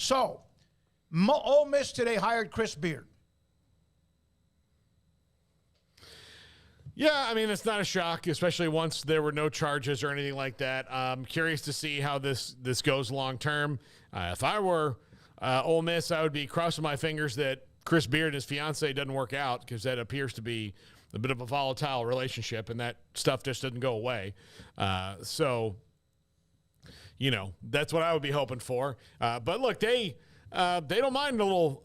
So, Ole Miss today hired Chris Beard. Yeah, I mean, it's not a shock, especially once there were no charges or anything like that. I'm curious to see how this goes long term. If I were Ole Miss, I would be crossing my fingers that Chris Beard and his fiance doesn't work out, because that appears to be a bit of a volatile relationship, and that stuff just doesn't go away. So, that's what I would be hoping for. But look, they don't mind a little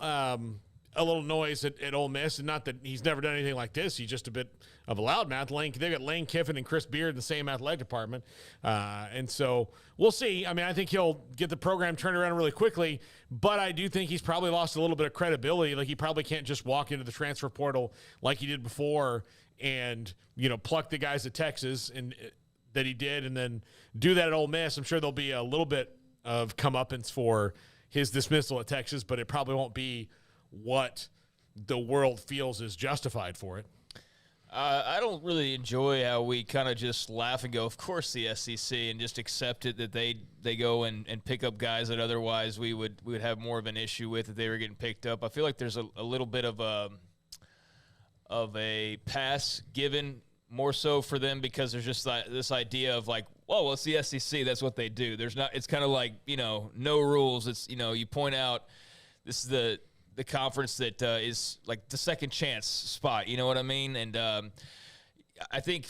noise at Ole Miss, and not that he's never done anything like this. He's just a bit of a loudmouth. They've got Lane Kiffin and Chris Beard in the same athletic department. And so we'll see. I mean, I think he'll get the program turned around really quickly, but I do think he's probably lost a little bit of credibility. Like, he probably can't just walk into the transfer portal like he did before and, pluck the guys at Texas and that he did, and then do that at Ole Miss. I'm sure there'll be a little bit of comeuppance for his dismissal at Texas, but it probably won't be what the world feels is justified for it. I don't really enjoy how we kind of just laugh and go, of course, the SEC, and just accept it that they go and pick up guys that otherwise we would have more of an issue with if they were getting picked up. I feel like there's a little bit of a pass given more so for them, because there's just this idea of like, well, it's the SEC, that's what they do. It's kind of like, no rules. It's, you point out this is the conference that is like the second chance spot, you know what I mean? And I think,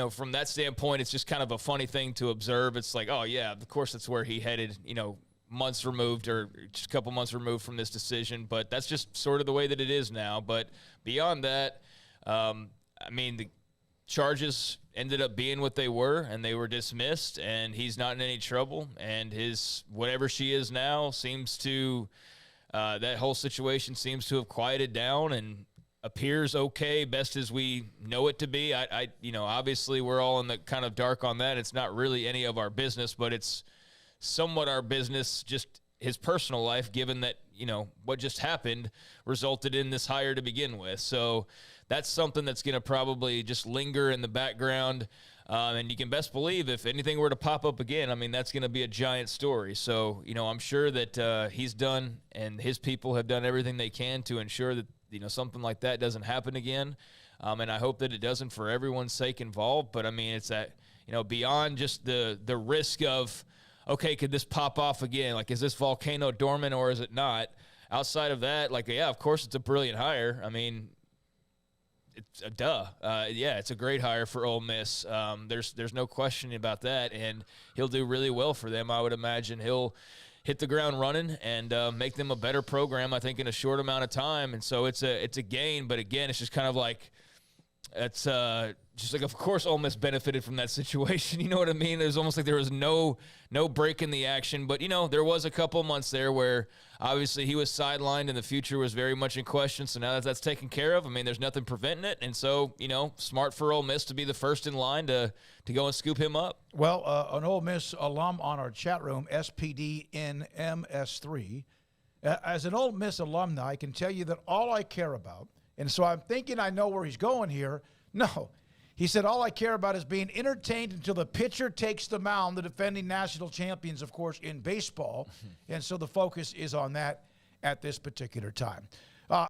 from that standpoint, it's just kind of a funny thing to observe. It's like, oh yeah, of course that's where he headed, months removed, or just a couple months removed from this decision, but that's just sort of the way that it is now. But beyond that, the charges ended up being what they were, and they were dismissed, and he's not in any trouble, and his whatever she is now seems to that whole situation seems to have quieted down and appears okay, best as we know it to be. I obviously we're all in the kind of dark on that. It's not really any of our business, but it's somewhat our business, just his personal life, given that, what just happened resulted in this hire to begin with. So that's something that's going to probably just linger in the background. And you can best believe if anything were to pop up again, that's going to be a giant story. So, I'm sure that he's done and his people have done everything they can to ensure that, something like that doesn't happen again. And I hope that it doesn't, for everyone's sake involved. But, it's that, beyond just the risk of, okay, could this pop off again? Like, is this volcano dormant or is it not? Outside of that, yeah, of course it's a brilliant hire. It's a it's a great hire for Ole Miss. There's no question about that, and he'll do really well for them. I would imagine he'll hit the ground running and make them a better program, I think, in a short amount of time. And so it's a gain, but again, it's just kind of like it's just like, of course, Ole Miss benefited from that situation. You know what I mean? It was almost like there was no break in the action. But, there was a couple months there where obviously he was sidelined and the future was very much in question. So now that that's taken care of, there's nothing preventing it. And so, smart for Ole Miss to be the first in line to go and scoop him up. Well, an Ole Miss alum on our chat room, SPDNMS3, as an Ole Miss alumni, I can tell you that all I care about, and so I'm thinking I know where he's going here. No. He said, all I care about is being entertained until the pitcher takes the mound, the defending national champions, of course, in baseball. And so the focus is on that at this particular time.